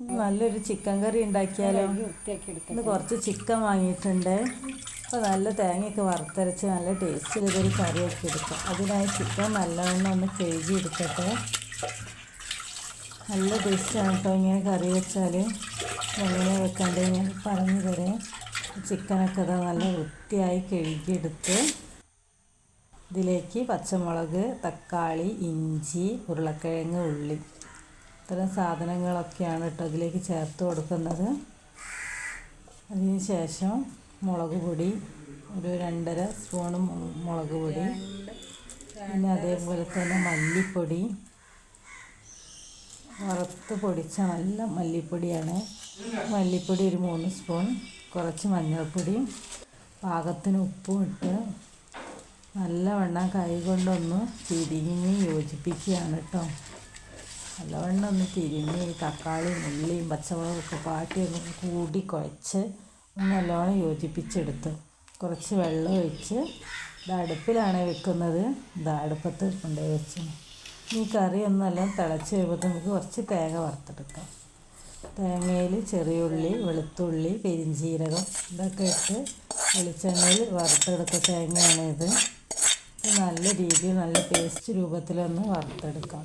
നല്ലൊരു ചിക്കൻ കറി ഉണ്ടാക്കിയാലോ? ഇന്ന് കുറച്ച് ചിക്കൻ വാങ്ങിയിട്ടുണ്ട്. അപ്പോൾ നല്ല തേങ്ങയൊക്കെ വറുത്തരച്ച് നല്ല ടേസ്റ്റിൽ ഇതൊരു കറിയൊക്കെ എടുക്കാം. അതിനായി ചിക്കൻ നല്ലവണ്ണം ഒന്ന് കഴുകി എടുക്കട്ടെ. നല്ല ടേസ്റ്റാണ് കേട്ടോ ഇങ്ങനെ കറി വെച്ചാൽ. എങ്ങനെ വെക്കണ്ടേ ഞാൻ പറഞ്ഞു തരാം. ചിക്കനൊക്കെ നല്ല വൃത്തിയായി കഴുകിയെടുത്ത് ഇതിലേക്ക് പച്ചമുളക്, തക്കാളി, ഇഞ്ചി, ഉരുളക്കിഴങ്ങ്, ഉള്ളി, ഇത്തരം സാധനങ്ങളൊക്കെയാണ് കേട്ടോ ഇതിലേക്ക് ചേർത്ത് കൊടുക്കുന്നത്. അതിന് ശേഷം മുളക് പൊടി ഒരു 2.5 സ്പൂൺ മുളക് പൊടി, പിന്നെ അതേപോലെ തന്നെ മല്ലിപ്പൊടി, വറുത്ത് പൊടിച്ച നല്ല മല്ലിപ്പൊടിയാണ്. മല്ലിപ്പൊടി ഒരു 3 സ്പൂൺ, കുറച്ച് മഞ്ഞൾപ്പൊടി, പാകത്തിന് ഉപ്പും ഇട്ട് നല്ലവണ്ണം കൈ കൊണ്ടൊന്ന് തിരിഞ്ഞ് യോജിപ്പിക്കുകയാണ് കേട്ടോ. നല്ലവണ്ണം ഒന്ന് തിരിഞ്ഞ് ഈ തക്കാളിയും ഉള്ളിയും പച്ചമുളകൊക്കെ പാട്ടിയൊന്ന് കൂടി കുഴച്ച് നല്ലവണ്ണം യോജിപ്പിച്ചെടുത്ത് കുറച്ച് വെള്ളം ഒഴിച്ച് ഇത് അടുപ്പിലാണ് വെക്കുന്നത്. ഇത് അടുപ്പത്ത് കൊണ്ടുപോയി വെച്ച് ഈ കറി ഒന്നെല്ലാം തിളച്ച് കഴിയുമ്പോൾ നമുക്ക് കുറച്ച് തേങ്ങ വറുത്തെടുക്കാം. തേങ്ങയിൽ ചെറിയ ഉള്ളി, വെളുത്തുള്ളി, പെരിഞ്ചീരകം ഇതൊക്കെ ഇട്ട് വെളിച്ചെണ്ണയിൽ വറുത്തെടുത്ത തേങ്ങയാണ് ഇത്. നല്ല രീതിയിൽ നല്ല പേസ്റ്റ് രൂപത്തിലൊന്ന് വറുത്തെടുക്കാം.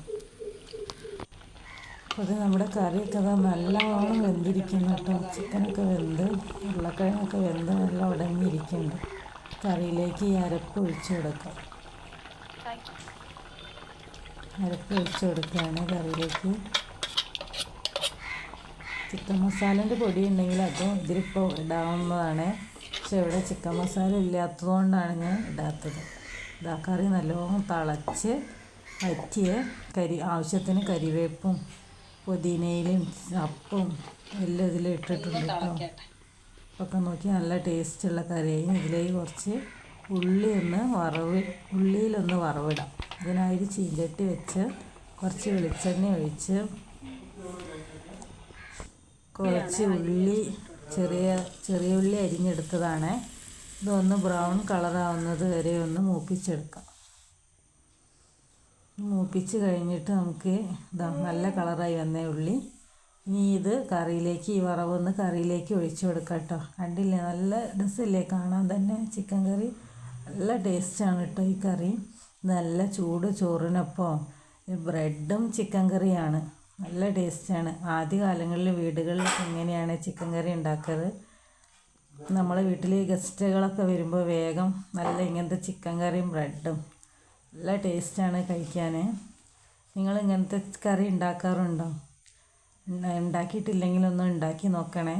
അപ്പോൾ അത് നമ്മുടെ കറിയൊക്കെ നല്ലവണ്ണം വെന്തിരിക്കുന്നു കേട്ടോ. ചിക്കനൊക്കെ വെന്ത് ഉരുളക്കിഴങ്ങൊക്കെ വെന്ത് നല്ല ഉടഞ്ഞിരിക്കുന്നുണ്ട്. കറിയിലേക്ക് ഈ അരപ്പ് ഒഴിച്ച് കൊടുക്കാം. അരപ്പ് ഒഴിച്ച് കൊടുക്കുകയാണ് കറിയിലേക്ക്. ചിക്കൻ മസാലേൻ്റെ പൊടി ഉണ്ടെങ്കിൽ അതും ഇതിലിപ്പോൾ ഇടാവുന്നതാണ്. പക്ഷെ ഇവിടെ ചിക്കൻ മസാല ഇല്ലാത്തതുകൊണ്ടാണ് ഞാൻ ഇടാത്തത്. കറി നല്ലോണം തിളച്ച് വറ്റിയ ആവശ്യത്തിന് കരിവേപ്പും പുതിനയിലും ചപ്പും എല്ലാം ഇതിൽ ഇട്ടിട്ടുണ്ട് കേട്ടോ. ഒക്കെ നോക്കി നല്ല ടേസ്റ്റുള്ള കറിയായി. ഇതിലേക്ക് കുറച്ച് ഉള്ളിയിലൊന്ന് വറവിടാം. അതിനായി ചീഞ്ചട്ടി വെച്ച് കുറച്ച് വെളിച്ചെണ്ണ ഒഴിച്ച് കുറച്ച് ഉള്ളി, ചെറിയ ഉള്ളി അരിഞ്ഞെടുത്തതാണ്. ഇതൊന്ന് ബ്രൗൺ കളറാവുന്നത് വരെ ഒന്ന് മൂപ്പിച്ചെടുക്കാം. മൂപ്പിച്ച് കഴിഞ്ഞിട്ട് നമുക്ക് നല്ല കളറായി വന്നേ ഉള്ളി. ഇനി ഇത് കറിയിലേക്ക് ഈ വറവൊന്ന് കറിയിലേക്ക് ഒഴിച്ചു കൊടുക്കാം കേട്ടോ. കണ്ടില്ലേ നല്ല രസമില്ലേ കാണാൻ തന്നെ. ചിക്കൻ കറി നല്ല ടേസ്റ്റാണ് കേട്ടോ ഈ കറി. നല്ല ചൂട് ചോറിനൊപ്പം ബ്രെഡും ചിക്കൻ കറിയാണ്. നല്ല ടേസ്റ്റാണ്. ആദ്യ കാലങ്ങളിൽ വീടുകളിൽ എങ്ങനെയാണ് ചിക്കൻ കറി ഉണ്ടാക്കുന്നത്? നമ്മളെ വീട്ടിൽ ഗസ്റ്റുകളൊക്കെ വരുമ്പോൾ വേഗം നല്ല ഇങ്ങനത്തെ ചിക്കൻ കറിയും ബ്രെഡും നല്ല ടേസ്റ്റാണ് കഴിക്കാൻ. നിങ്ങൾ ഇങ്ങനത്തെ കറി ഉണ്ടാക്കാറുണ്ടോ? ഉണ്ടാക്കിയിട്ടില്ലെങ്കിലൊന്ന് ഉണ്ടാക്കി നോക്കണേ.